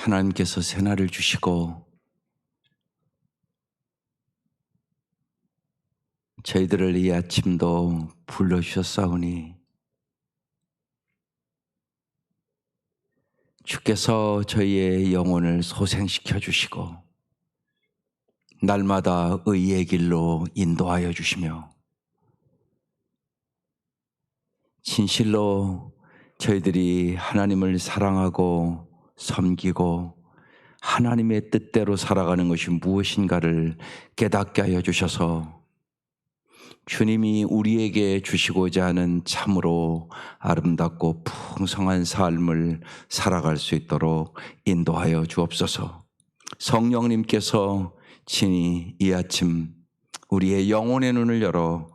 하나님께서 새날을 주시고 저희들을 이 아침도 불러주셨사오니 주께서 저희의 영혼을 소생시켜 주시고 날마다 의의 길로 인도하여 주시며 진실로 저희들이 하나님을 사랑하고 섬기고 하나님의 뜻대로 살아가는 것이 무엇인가를 깨닫게 하여 주셔서 주님이 우리에게 주시고자 하는 참으로 아름답고 풍성한 삶을 살아갈 수 있도록 인도하여 주옵소서. 성령님께서 친히 이 아침 우리의 영혼의 눈을 열어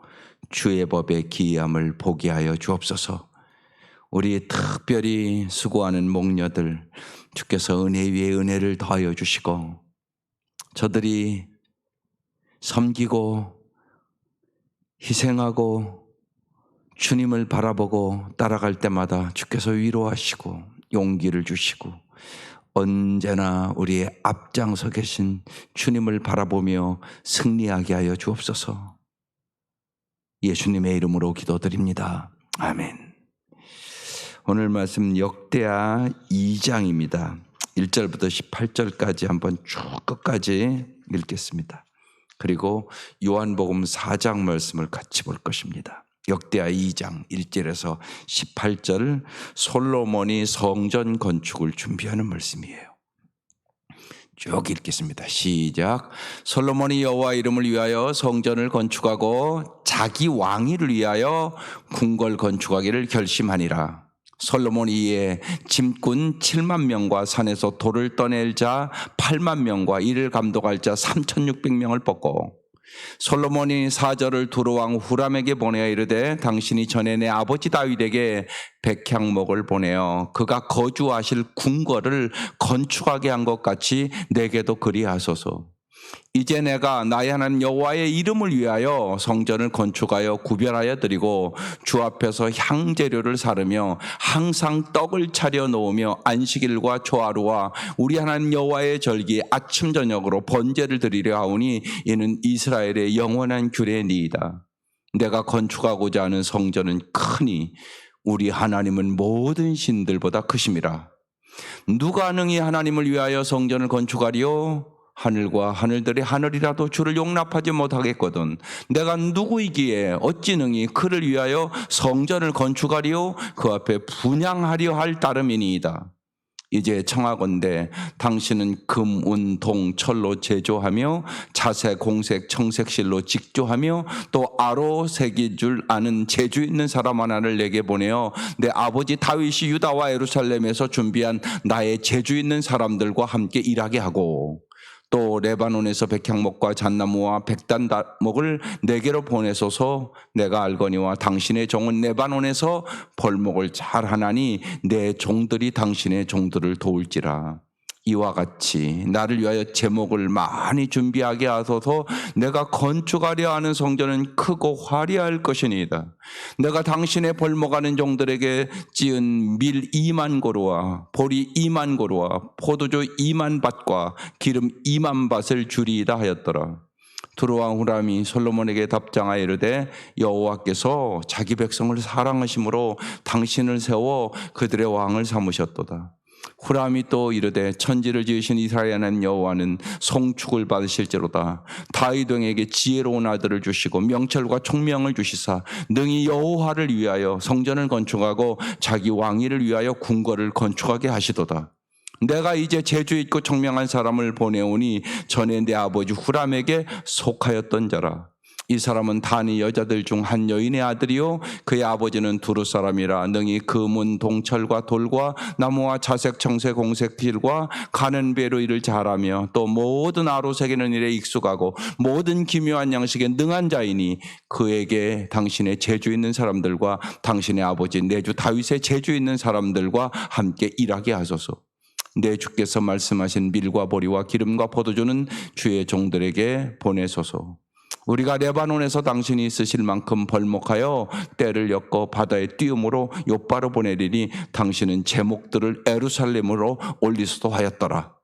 주의 법의 기이함을 보게 하여 주옵소서. 우리 특별히 수고하는 목녀들 주께서 은혜 위에 은혜를 더하여 주시고 저들이 섬기고 희생하고 주님을 바라보고 따라갈 때마다 주께서 위로하시고 용기를 주시고 언제나 우리의 앞장서 계신 주님을 바라보며 승리하게 하여 주옵소서. 예수님의 이름으로 기도드립니다. 아멘. 오늘 말씀 역대하 2장입니다. 1절부터 18절까지 한번 쭉 끝까지 읽겠습니다. 그리고 요한복음 4장 말씀을 같이 볼 것입니다. 역대하 2장 1절에서 18절 솔로몬이 성전 건축을 준비하는 말씀이에요. 쭉 읽겠습니다. 시작. 솔로몬이 여호와 이름을 위하여 성전을 건축하고 자기 왕위를 위하여 궁궐 건축하기를 결심하니라. 솔로몬이 이에 짐꾼 7만 명과 산에서 돌을 떠낼 자 8만 명과 이를 감독할 자 3,600명을 뽑고 솔로몬이 사절을 두로왕 후람에게 보내어 이르되 당신이 전에 내 아버지 다윗에게 백향목을 보내어 그가 거주하실 궁궐을 건축하게 한 것 같이 내게도 그리하소서. 이제 내가 나의 하나님 여호와의 이름을 위하여 성전을 건축하여 구별하여 드리고 주 앞에서 향재료를 사르며 항상 떡을 차려 놓으며 안식일과 초하루와 우리 하나님 여호와의 절기 아침 저녁으로 번제를 드리려 하오니 이는 이스라엘의 영원한 규례니이다. 내가 건축하고자 하는 성전은 크니 우리 하나님은 모든 신들보다 크심이라. 누가 능히 하나님을 위하여 성전을 건축하리요? 하늘과 하늘들이 하늘이라도 주를 용납하지 못하겠거든. 내가 누구이기에 어찌 능히 그를 위하여 성전을 건축하리요? 그 앞에 분향하려 할 따름이니이다. 이제 청하건대 당신은 금, 은, 동, 철로 제조하며 자색, 공색, 청색실로 직조하며 또 아로 새길 줄 아는 재주 있는 사람 하나를 내게 보내어 내 아버지 다윗이 유다와 예루살렘에서 준비한 나의 재주 있는 사람들과 함께 일하게 하고 또 레바논에서 백향목과 잣나무와 백단목을 내게로 보내소서. 내가 알거니와 당신의 종은 레바논에서 벌목을 잘 하나니 내 종들이 당신의 종들을 도울지라. 이와 같이 나를 위하여 제목을 많이 준비하게 하소서. 내가 건축하려 하는 성전은 크고 화려할 것이니이다. 내가 당신의 벌목하는 종들에게 찌은 밀 2만 고루와 보리 2만 고루와 포도주 2만 밭과 기름 2만 밭을 주리이다 하였더라. 두로왕 후람이 솔로몬에게 답장하여 이르되 여호와께서 자기 백성을 사랑하심으로 당신을 세워 그들의 왕을 삼으셨도다. 후람이 또 이르되 천지를 지으신 이스라엘 하나님 여호와는 송축을 받으실지로다. 다윗 왕에게 지혜로운 아들을 주시고 명철과 총명을 주시사 능히 여호와를 위하여 성전을 건축하고 자기 왕위를 위하여 궁궐을 건축하게 하시도다. 내가 이제 재주 있고 총명한 사람을 보내오니 전에 내 아버지 후람에게 속하였던 자라. 이 사람은 단이 여자들 중 한 여인의 아들이요 그의 아버지는 두루 사람이라. 능히 금은 동철과 돌과 나무와 자색 청색 공색 필과 가는 배로 일을 잘하며 또 모든 아로 새기는 일에 익숙하고 모든 기묘한 양식에 능한 자이니 그에게 당신의 재주 있는 사람들과 당신의 아버지 내주 다윗의 재주 있는 사람들과 함께 일하게 하소서. 내 주께서 말씀하신 밀과 보리와 기름과 포도주는 주의 종들에게 보내소서. 우리가 레바논에서 당신이 있으실 만큼 벌목하여 때를 엮어 바다에 띄움으로 욥바로 보내리니 당신은 제목들을 예루살렘으로 올리수도 하였더라.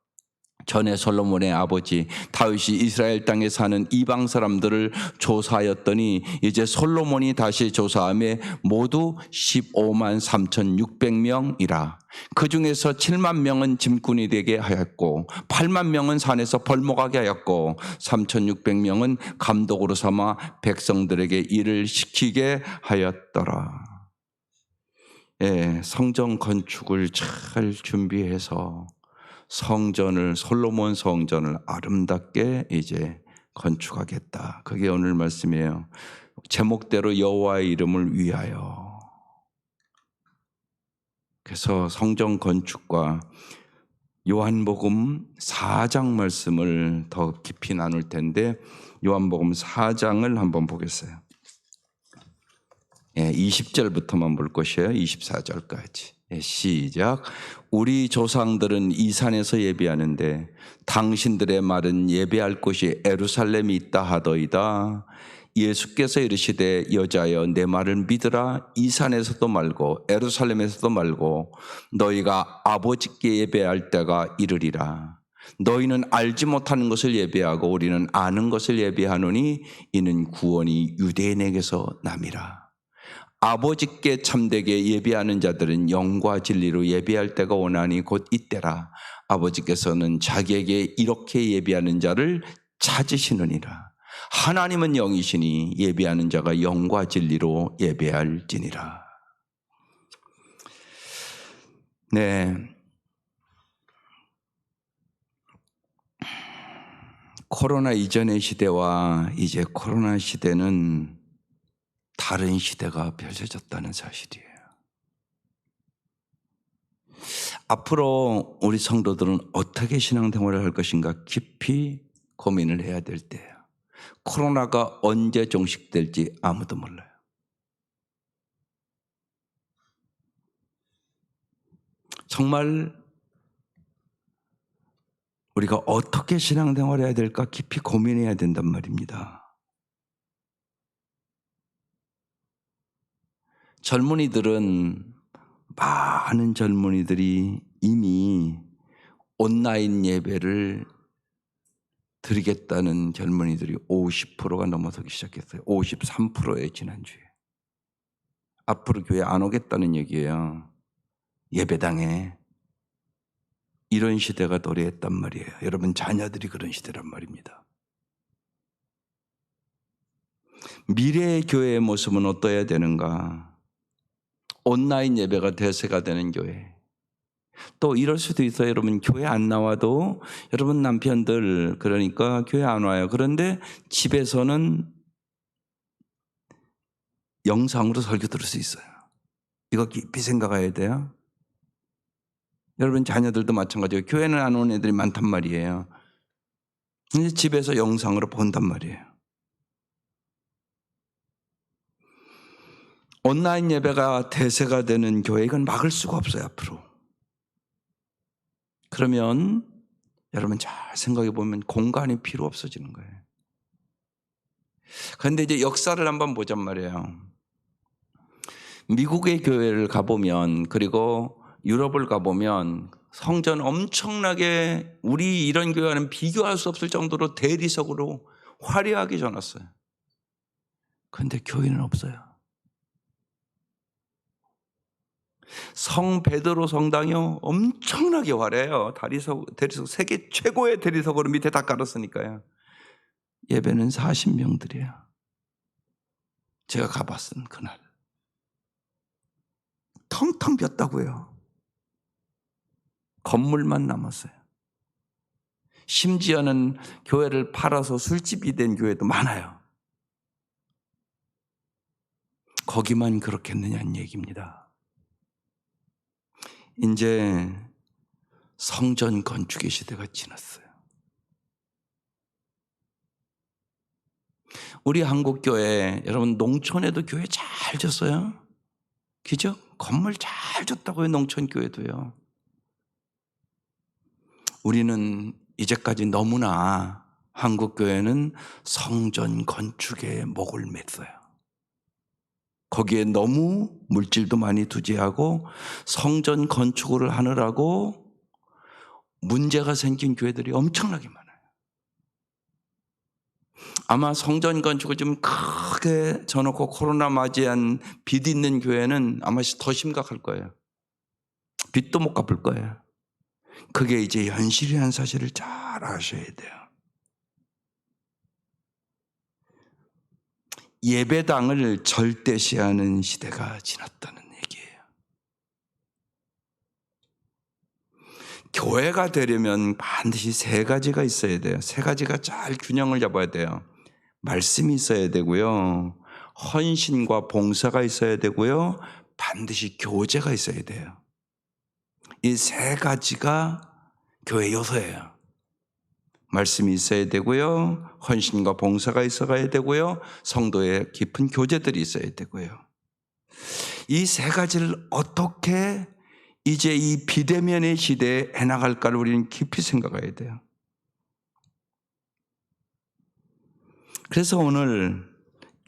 전에 솔로몬의 아버지 다윗이 이스라엘 땅에 사는 이방 사람들을 조사하였더니 이제 솔로몬이 다시 조사함에 모두 15만 3,600명이라. 그 중에서 7만 명은 짐꾼이 되게 하였고 8만 명은 산에서 벌목하게 하였고 3,600명은 감독으로 삼아 백성들에게 일을 시키게 하였더라. 예, 성전 건축을 잘 준비해서 성전을, 솔로몬 성전을 아름답게 이제 건축하겠다. 그게 오늘 말씀이에요. 제목대로 여호와의 이름을 위하여. 그래서 성전 건축과 요한복음 4장 말씀을 더 깊이 나눌 텐데 요한복음 4장을 한번 보겠어요. 20절부터만 볼 것이에요. 24절까지. 시작. 우리 조상들은 이 산에서 예배하는데 당신들의 말은 예배할 곳이 예루살렘이 있다 하더이다. 예수께서 이르시되 여자여 내 말을 믿으라. 이 산에서도 말고 예루살렘에서도 말고 너희가 아버지께 예배할 때가 이르리라. 너희는 알지 못하는 것을 예배하고 우리는 아는 것을 예배하노니 이는 구원이 유대인에게서 남이라. 아버지께 참되게 예배하는 자들은 영과 진리로 예배할 때가 오나니 곧 이때라. 아버지께서는 자기에게 이렇게 예배하는 자를 찾으시느니라. 하나님은 영이시니 예배하는 자가 영과 진리로 예배할지니라. 네, 코로나 이전의 시대와 이제 코로나 시대는 다른 시대가 펼쳐졌다는 사실이에요. 앞으로 우리 성도들은 어떻게 신앙생활을 할 것인가 깊이 고민을 해야 될 때예요. 코로나가 언제 종식될지 아무도 몰라요. 정말 우리가 어떻게 신앙생활을 해야 될까 깊이 고민해야 된단 말입니다. 많은 젊은이들이 이미 온라인 예배를 드리겠다는 젊은이들이 50%가 넘어서기 시작했어요. 53%예요, 지난주에. 앞으로 교회 안 오겠다는 얘기예요. 예배당에. 이런 시대가 도래했단 말이에요. 여러분 자녀들이 그런 시대란 말입니다. 미래의 교회의 모습은 어떠해야 되는가? 온라인 예배가 대세가 되는 교회. 또 이럴 수도 있어요. 여러분 교회 안 나와도 여러분 남편들 그러니까 교회 안 와요. 그런데 집에서는 영상으로 설교 들을 수 있어요. 이거 깊이 생각해야 돼요. 여러분 자녀들도 마찬가지예요. 교회는 안 오는 애들이 많단 말이에요. 근데 집에서 영상으로 본단 말이에요. 온라인 예배가 대세가 되는 교회 이건 막을 수가 없어요. 앞으로. 그러면 여러분 잘 생각해 보면 공간이 필요 없어지는 거예요. 그런데 이제 역사를 한번 보잔 말이에요. 미국의 교회를 가보면 그리고 유럽을 가보면 성전 엄청나게 우리 이런 교회와는 비교할 수 없을 정도로 대리석으로 화려하게 져놨어요. 그런데 교회는 없어요. 성 베드로 성당이요 엄청나게 화려해요. 대리석 세계 최고의 대리석으로 밑에 다 깔았으니까요. 예배는 40명들이에요. 제가 가봤은 그날 텅텅 비었다고요. 건물만 남았어요. 심지어는 교회를 팔아서 술집이 된 교회도 많아요. 거기만 그렇겠느냐는 얘기입니다. 이제 성전 건축의 시대가 지났어요. 우리 한국교회 여러분 농촌에도 교회 잘 졌어요. 그죠? 건물 잘 졌다고요. 농촌교회도요. 우리는 이제까지 너무나 한국교회는 성전 건축에 목을 맸어요. 거기에 너무 물질도 많이 투자하고 성전 건축을 하느라고 문제가 생긴 교회들이 엄청나게 많아요. 아마 성전 건축을 좀 크게 져놓고 코로나 맞이한 빚 있는 교회는 아마 더 심각할 거예요. 빚도 못 갚을 거예요. 그게 이제 현실이라는 사실을 잘 아셔야 돼요. 예배당을 절대시하는 시대가 지났다는 얘기예요. 교회가 되려면 반드시 세 가지가 있어야 돼요. 세 가지가 잘 균형을 잡아야 돼요. 말씀이 있어야 되고요. 헌신과 봉사가 있어야 되고요. 반드시 교제가 있어야 돼요. 이 세 가지가 교회 요소예요. 말씀이 있어야 되고요. 헌신과 봉사가 있어야 되고요. 성도의 깊은 교제들이 있어야 되고요. 이 세 가지를 어떻게 이제 이 비대면의 시대에 해나갈까를 우리는 깊이 생각해야 돼요. 그래서 오늘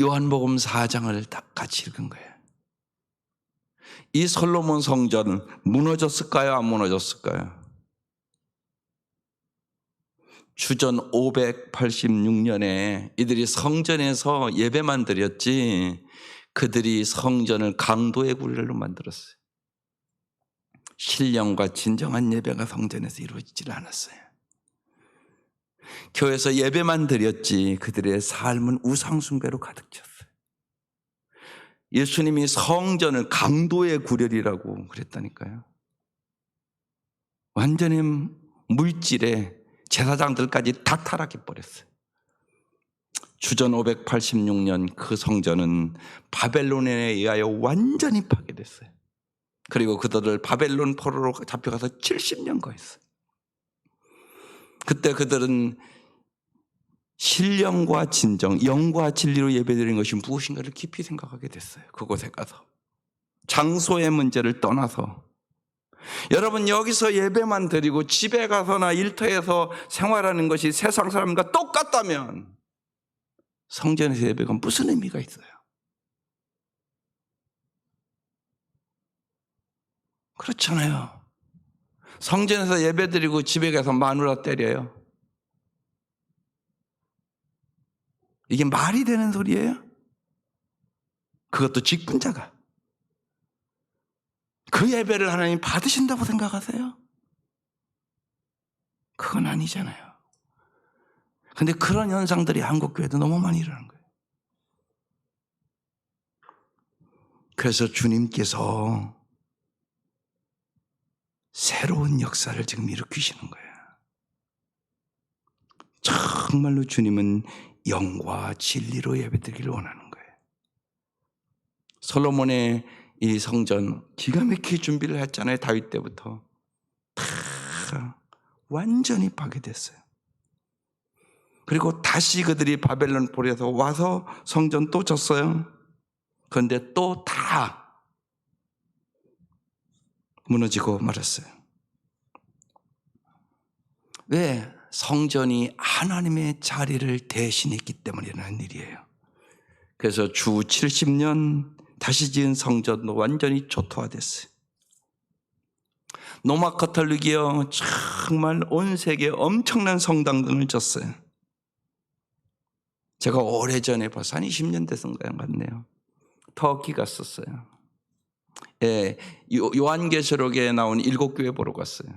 요한복음 4장을 다 같이 읽은 거예요. 이 솔로몬 성전 무너졌을까요? 안 무너졌을까요? 주전 586년에 이들이 성전에서 예배만 드렸지 그들이 성전을 강도의 굴레로 만들었어요. 신령과 진정한 예배가 성전에서 이루어지질 않았어요. 교회에서 예배만 드렸지 그들의 삶은 우상숭배로 가득 찼어요. 예수님이 성전을 강도의 구렬이라고 그랬다니까요. 완전히 물질에 제사장들까지 다 타락해버렸어요. 주전 586년 그 성전은 바벨론에 의하여 완전히 파괴됐어요. 그리고 그들을 바벨론 포로로 잡혀가서 70년 거했어요. 그때 그들은 신령과 진정, 영과 진리로 예배드리는 것이 무엇인가를 깊이 생각하게 됐어요. 그곳에 가서. 장소의 문제를 떠나서. 여러분 여기서 예배만 드리고 집에 가서나 일터에서 생활하는 것이 세상 사람과 똑같다면 성전에서 예배가 무슨 의미가 있어요? 그렇잖아요. 성전에서 예배 드리고 집에 가서 마누라 때려요. 이게 말이 되는 소리예요? 그것도 직분자가. 그 예배를 하나님 받으신다고 생각하세요? 그건 아니잖아요. 근데 그런 현상들이 한국교회도 너무 많이 일어나는 거예요. 그래서 주님께서 새로운 역사를 지금 일으키시는 거예요. 정말로 주님은 영과 진리로 예배드리기를 원하는 거예요. 솔로몬의 이 성전 기가 막히게 준비를 했잖아요. 다윗 때부터 다 완전히 파괴됐어요. 그리고 다시 그들이 바벨론 포로에서 와서 성전 또 졌어요. 그런데 또 다 무너지고 말았어요. 왜? 성전이 하나님의 자리를 대신했기 때문에 일어난 일이에요. 그래서 주 70년 다시 지은 성전도 완전히 초토화됐어요. 로마 카톨릭이요 정말 온 세계에 엄청난 성당들을 졌어요. 제가 오래전에 벌써 한 20년 됐은 것 같네요. 터키 갔었어요. 예, 요한계시록에 나온 7교회 보러 갔어요.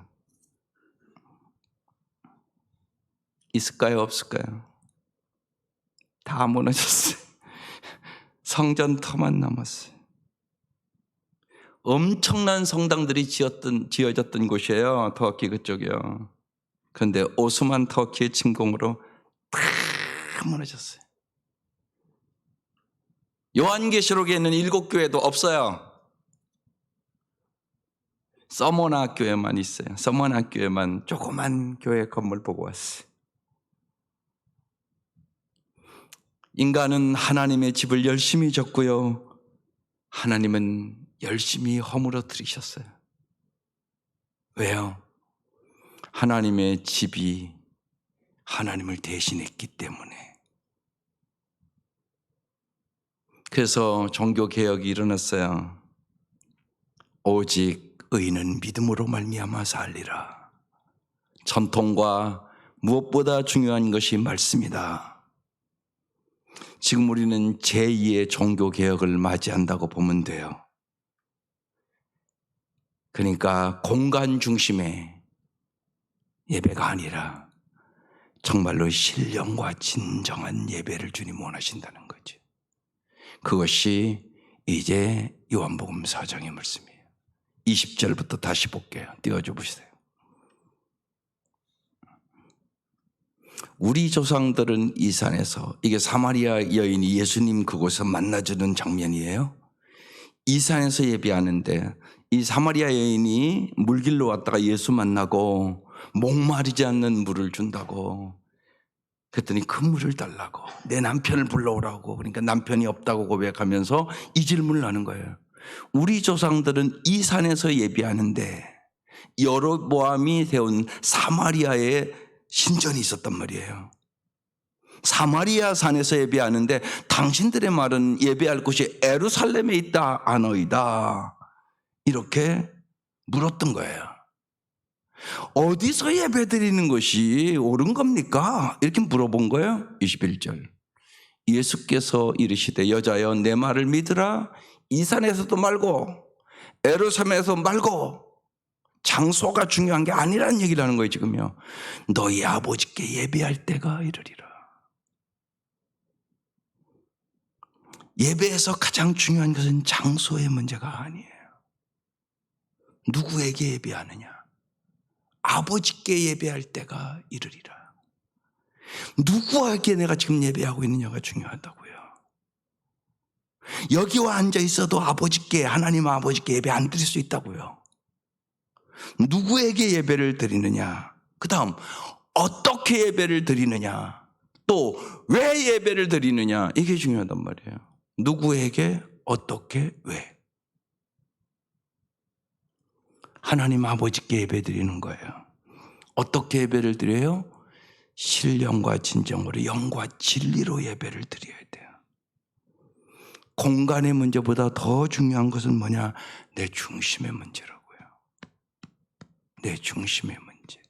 있을까요? 없을까요? 다 무너졌어요. 성전 터만 남았어요. 엄청난 성당들이 지어졌던 곳이에요. 터키 그쪽이요. 그런데 오스만 터키의 침공으로 다 무너졌어요. 요한계시록에 있는 7교회도 없어요. 서머나 교회만 있어요. 서머나 교회만 조그만 교회 건물 보고 왔어요. 인간은 하나님의 집을 열심히 졌고요. 하나님은 열심히 허물어뜨리셨어요. 왜요? 하나님의 집이 하나님을 대신했기 때문에. 그래서 종교개혁이 일어났어요. 오직 의인은 믿음으로 말미암아 살리라. 전통과 무엇보다 중요한 것이 말씀이다. 지금 우리는 제2의 종교개혁을 맞이한다고 보면 돼요. 그러니까 공간 중심의 예배가 아니라 정말로 신령과 진정한 예배를 주님 원하신다는 거죠. 그것이 이제 요한복음 4장의 말씀이에요. 20절부터 다시 볼게요. 띄워줘 보세요. 우리 조상들은 이 산에서, 이게 사마리아 여인이 예수님 그곳에서 만나주는 장면이에요. 이 산에서 예배하는데 이 사마리아 여인이 물길로 왔다가 예수 만나고 목마르지 않는 물을 준다고. 그랬더니 그 물을 달라고, 내 남편을 불러오라고. 그러니까 남편이 없다고 고백하면서 이 질문을 하는 거예요. 우리 조상들은 이 산에서 예배하는데 여로보암이 세운 사마리아에 신전이 있었단 말이에요. 사마리아 산에서 예배하는데 당신들의 말은 예배할 곳이 예루살렘에 있다 하노이다, 이렇게 물었던 거예요. 어디서 예배드리는 것이 옳은 겁니까? 이렇게 물어본 거예요. 21절. 예수께서 이르시되 여자여 내 말을 믿으라. 이 산에서도 말고 예루살렘에서 말고, 장소가 중요한 게 아니라는 얘기를 하는 거예요. 지금요. 너희 아버지께 예배할 때가 이르리라. 예배에서 가장 중요한 것은 장소의 문제가 아니에요. 누구에게 예배하느냐? 아버지께 예배할 때가 이르리라. 누구에게 내가 지금 예배하고 있느냐가 중요하다고요. 여기와 앉아 있어도 아버지께, 하나님 아버지께 예배 안 드릴 수 있다고요. 누구에게 예배를 드리느냐, 그 다음 어떻게 예배를 드리느냐, 또 왜 예배를 드리느냐, 이게 중요하단 말이에요. 누구에게, 어떻게, 왜. 하나님 아버지께 예배 드리는 거예요. 어떻게 예배를 드려요? 신령과 진정으로, 영과 진리로 예배를 드려야 돼요. 공간의 문제보다 더 중요한 것은 뭐냐? 내 중심의 문제라고요. 내 중심의 문제.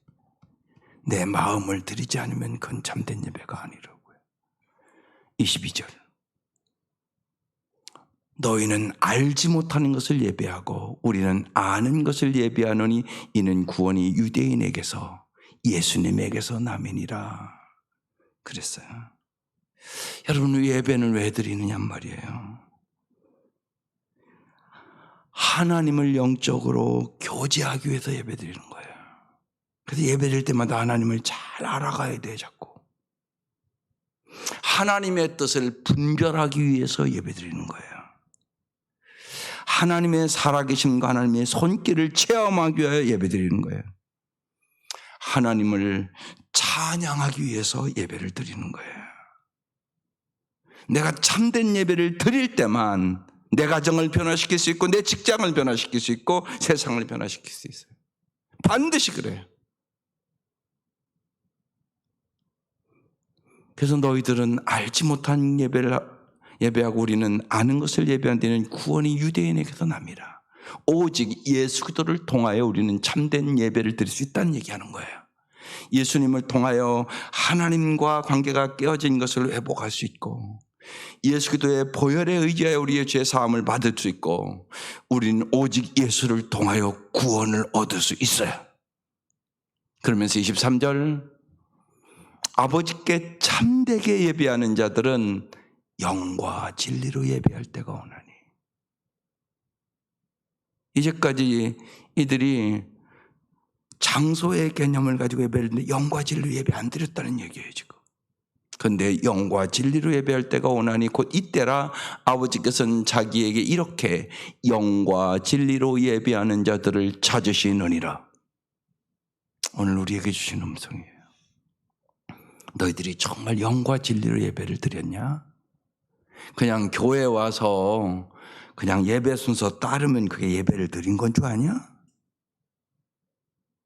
내 마음을 드리지 않으면 그건 참된 예배가 아니라고요. 22절. 너희는 알지 못하는 것을 예배하고 우리는 아는 것을 예배하노니 이는 구원이 유대인에게서 예수님에게서 남이니라 그랬어요. 여러분, 예배는 왜 드리느냐 말이에요. 하나님을 영적으로 교제하기 위해서 예배 드리는 거예요. 그래서 예배 드릴 때마다 하나님을 잘 알아가야 돼요. 자꾸 하나님의 뜻을 분별하기 위해서 예배 드리는 거예요. 하나님의 살아계심과 하나님의 손길을 체험하기 위하여 예배 드리는 거예요. 하나님을 찬양하기 위해서 예배를 드리는 거예요. 내가 참된 예배를 드릴 때만 내 가정을 변화시킬 수 있고 내 직장을 변화시킬 수 있고 세상을 변화시킬 수 있어요. 반드시 그래요. 그래서 너희들은 알지 못한 예배하고 우리는 아는 것을 예배한 데는 구원이 유대인에게서 납니다. 오직 예수 그리스도를 통하여 우리는 참된 예배를 드릴 수 있다는 얘기하는 거예요. 예수님을 통하여 하나님과 관계가 깨어진 것을 회복할 수 있고, 예수 그리스도의 보혈에 의지하여 우리의 죄 사함을 받을 수 있고, 우리는 오직 예수를 통하여 구원을 얻을 수 있어요. 그러면서 23절, 아버지께 참되게 예배하는 자들은 영과 진리로 예배할 때가 오나니. 이제까지 이들이 장소의 개념을 가지고 예배를 했는데 영과 진리로 예배 안 드렸다는 얘기예요 지금. 그런데 영과 진리로 예배할 때가 오나니 곧 이때라 아버지께서는 자기에게 이렇게 영과 진리로 예배하는 자들을 찾으시느니라. 오늘 우리에게 주신 음성이에요. 너희들이 정말 영과 진리로 예배를 드렸냐? 그냥 교회 와서 그냥 예배 순서 따르면 그게 예배를 드린 건 줄 아냐?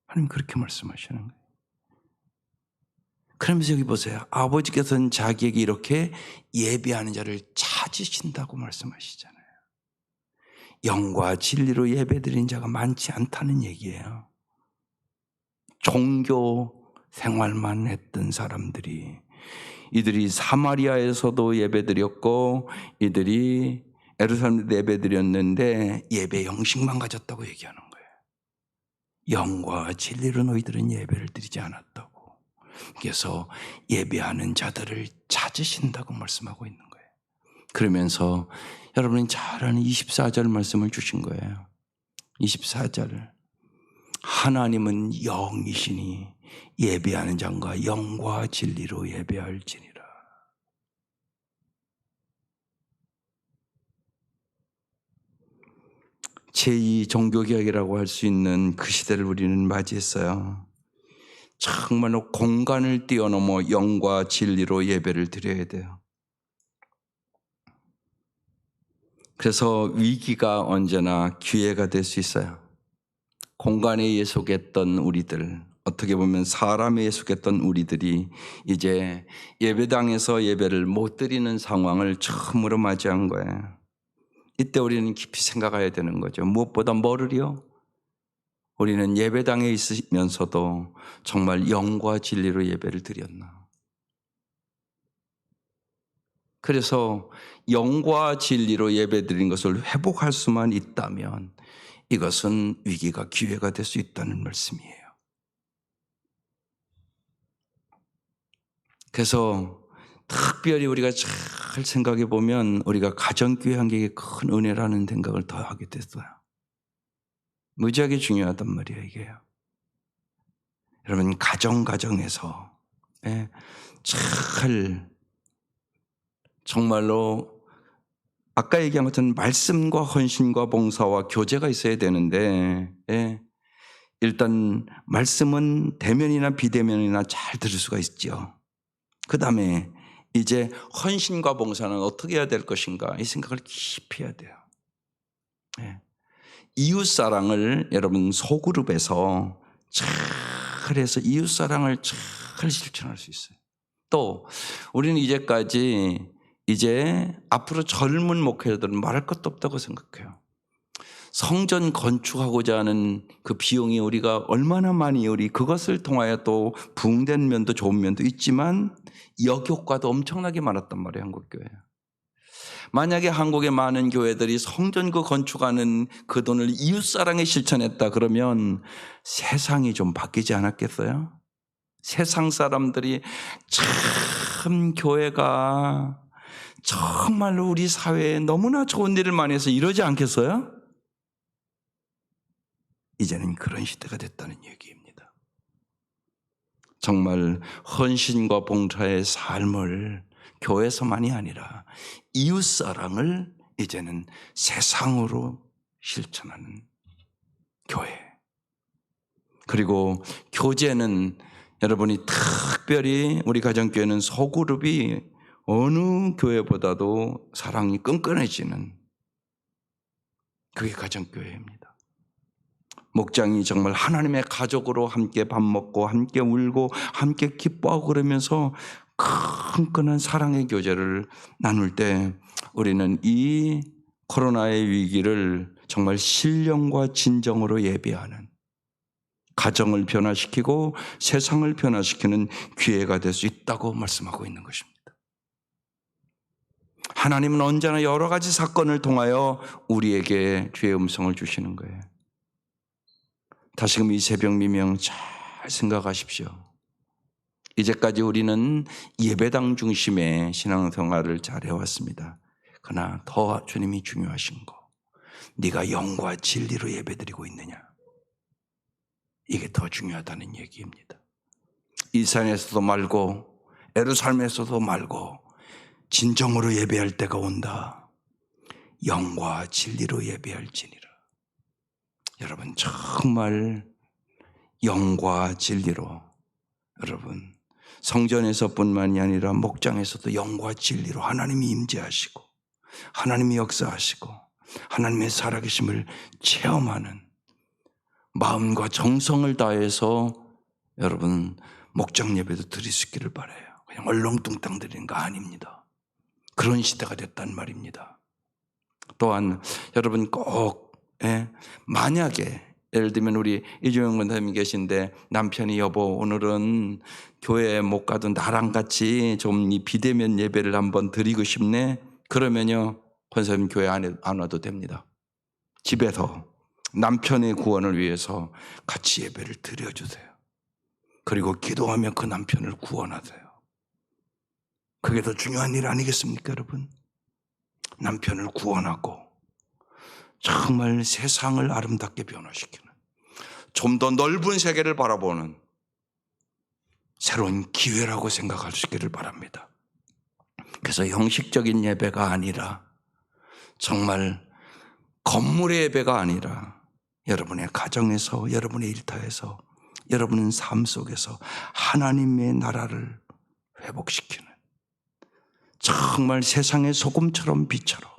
하나님 그렇게 말씀하시는 거예요. 그러면서 여기 보세요. 아버지께서는 자기에게 이렇게 예배하는 자를 찾으신다고 말씀하시잖아요. 영과 진리로 예배드린 자가 많지 않다는 얘기예요. 종교 생활만 했던 사람들이, 이들이 사마리아에서도 예배드렸고 이들이 예루살렘에도 예배드렸는데 예배 형식만 가졌다고 얘기하는 거예요. 영과 진리로 너희들은 예배를 드리지 않았다고. 그래서 예배하는 자들을 찾으신다고 말씀하고 있는 거예요. 그러면서 여러분이 잘 아는 24절 말씀을 주신 거예요. 24절. 하나님은 영이시니 예배하는 자가 영과 진리로 예배할지니라. 제2 종교개혁이라고 할 수 있는 그 시대를 우리는 맞이했어요. 정말로 공간을 뛰어넘어 영과 진리로 예배를 드려야 돼요. 그래서 위기가 언제나 기회가 될 수 있어요. 공간에 예속했던 우리들, 어떻게 보면 사람에 예속했던 우리들이 이제 예배당에서 예배를 못 드리는 상황을 처음으로 맞이한 거예요. 이때 우리는 깊이 생각해야 되는 거죠. 무엇보다 뭐를요? 우리는 예배당에 있으면서도 정말 영과 진리로 예배를 드렸나? 그래서 영과 진리로 예배드린 것을 회복할 수만 있다면 이것은 위기가 기회가 될 수 있다는 말씀이에요. 그래서 특별히 우리가 잘 생각해 보면 우리가 가정교회 한 게 큰 은혜라는 생각을 더 하게 됐어요. 무지하게 중요하단 말이에요, 이게요. 여러분, 가정에서 잘 정말로 아까 얘기한 것처럼 말씀과 헌신과 봉사와 교제가 있어야 되는데 일단 말씀은 대면이나 비대면이나 잘 들을 수가 있죠. 그 다음에 이제 헌신과 봉사는 어떻게 해야 될 것인가 이 생각을 깊이 해야 돼요. 이웃사랑을 여러분 소그룹에서 잘해서 이웃사랑을 잘 실천할 수 있어요. 또 우리는 이제 앞으로 젊은 목회자들은 말할 것도 없다고 생각해요. 성전 건축하고자 하는 그 비용이 우리가 얼마나 많이 우리 그것을 통하여 또 부흥된 면도 좋은 면도 있지만 역효과도 엄청나게 많았단 말이에요, 한국교회. 만약에 한국의 많은 교회들이 성전 그 건축하는 그 돈을 이웃사랑에 실천했다 그러면 세상이 좀 바뀌지 않았겠어요? 세상 사람들이 참 교회가 정말로 우리 사회에 너무나 좋은 일을 많이 해서 이러지 않겠어요? 이제는 그런 시대가 됐다는 얘기입니다. 정말 헌신과 봉사의 삶을 교회에서만이 아니라 이웃사랑을 이제는 세상으로 실천하는 교회. 그리고 교제는 여러분이 특별히 우리 가정교회는 소그룹이 어느 교회보다도 사랑이 끈끈해지는 그게 가정교회입니다. 목장이 정말 하나님의 가족으로 함께 밥 먹고 함께 울고 함께 기뻐하고 그러면서 끈끈한 사랑의 교제를 나눌 때 우리는 이 코로나의 위기를 정말 신령과 진정으로 예배하는 가정을 변화시키고 세상을 변화시키는 기회가 될 수 있다고 말씀하고 있는 것입니다. 하나님은 언제나 여러 가지 사건을 통하여 우리에게 주의 음성을 주시는 거예요. 다시금 이 새벽 미명 잘 생각하십시오. 이제까지 우리는 예배당 중심의 신앙생활을 잘 해왔습니다. 그러나 더 주님이 중요하신 거, 네가 영과 진리로 예배드리고 있느냐, 이게 더 중요하다는 얘기입니다. 이 산에서도 말고 예루살렘에서도 말고 진정으로 예배할 때가 온다. 영과 진리로 예배할지니라. 여러분 정말 영과 진리로, 여러분 성전에서뿐만이 아니라 목장에서도 영과 진리로 하나님이 임재하시고 하나님이 역사하시고 하나님의 살아계심을 체험하는 마음과 정성을 다해서 여러분 목장 예배도 드릴 수 있기를 바라요. 그냥 얼렁뚱땅 드리는 거 아닙니다. 그런 시대가 됐단 말입니다. 또한 여러분 꼭 만약에 예를 들면 우리 이주영 권사님이 계신데 남편이 여보 오늘은 교회에 못 가도 나랑 같이 좀 이 비대면 예배를 한번 드리고 싶네. 그러면요 권사님 교회 안 와도 됩니다. 집에서 남편의 구원을 위해서 같이 예배를 드려주세요. 그리고 기도하며 그 남편을 구원하세요. 그게 더 중요한 일 아니겠습니까 여러분? 남편을 구원하고 정말 세상을 아름답게 변화시키는 좀 더 넓은 세계를 바라보는 새로운 기회라고 생각할 수 있기를 바랍니다. 그래서 형식적인 예배가 아니라 정말 건물의 예배가 아니라 여러분의 가정에서 여러분의 일터에서 여러분의 삶 속에서 하나님의 나라를 회복시키는 정말 세상의 소금처럼 빛처럼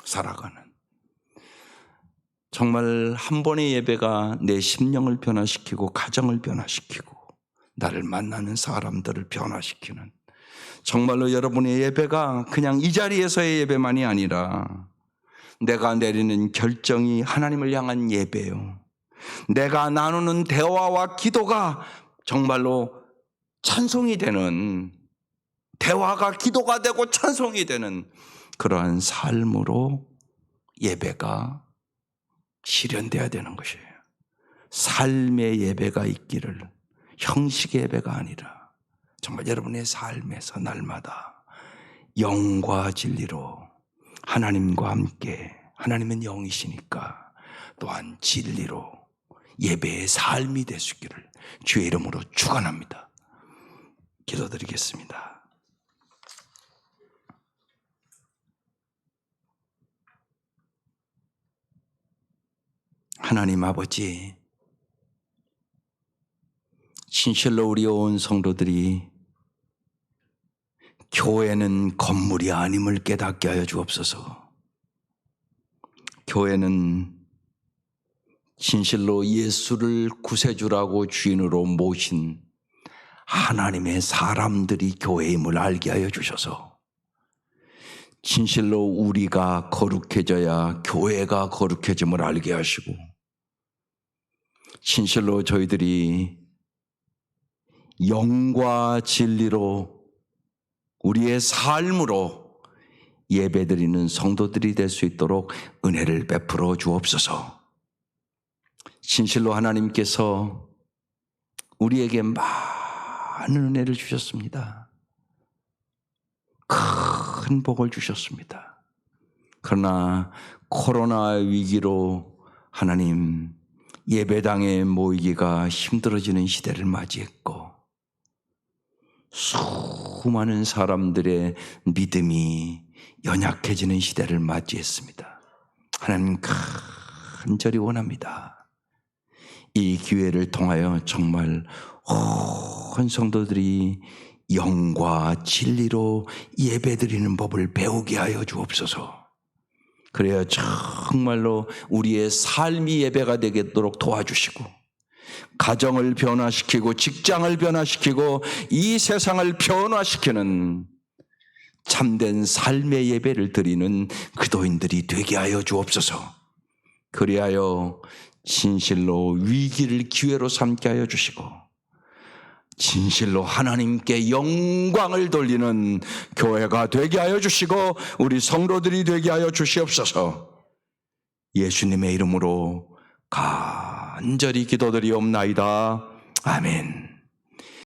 살아가는 정말 한 번의 예배가 내 심령을 변화시키고 가정을 변화시키고 나를 만나는 사람들을 변화시키는 정말로 여러분의 예배가 그냥 이 자리에서의 예배만이 아니라 내가 내리는 결정이 하나님을 향한 예배요. 내가 나누는 대화와 기도가 정말로 찬송이 되는 대화가 기도가 되고 찬송이 되는 그러한 삶으로 예배가 실현돼야 되는 것이에요. 삶의 예배가 있기를 형식의 예배가 아니라 정말 여러분의 삶에서 날마다 영과 진리로 하나님과 함께 하나님은 영이시니까 또한 진리로 예배의 삶이 될 수 있기를 주의 이름으로 축원합니다. 기도드리겠습니다. 하나님 아버지, 진실로 우리 온 성도들이 교회는 건물이 아님을 깨닫게 하여 주옵소서. 교회는 진실로 예수를 구세주라고 주인으로 모신 하나님의 사람들이 교회임을 알게 하여 주셔서 진실로 우리가 거룩해져야 교회가 거룩해짐을 알게 하시고 진실로 저희들이 영과 진리로 우리의 삶으로 예배드리는 성도들이 될 수 있도록 은혜를 베풀어 주옵소서. 진실로 하나님께서 우리에게 많은 은혜를 주셨습니다. 큰 복을 주셨습니다. 그러나 코로나 위기로 하나님 예배당에 모이기가 힘들어지는 시대를 맞이했고 수많은 사람들의 믿음이 연약해지는 시대를 맞이했습니다. 하나님 간절히 원합니다. 이 기회를 통하여 정말 온 성도들이 영과 진리로 예배드리는 법을 배우게 하여 주옵소서. 그래야 정말로 우리의 삶이 예배가 되도록 도와주시고 가정을 변화시키고 직장을 변화시키고 이 세상을 변화시키는 참된 삶의 예배를 드리는 그도인들이 되게 하여 주옵소서. 그리하여 진실로 위기를 기회로 삼게 하여 주시고 진실로 하나님께 영광을 돌리는 교회가 되게 하여 주시고 우리 성도들이 되게 하여 주시옵소서. 예수님의 이름으로 간절히 기도드리옵나이다. 아멘.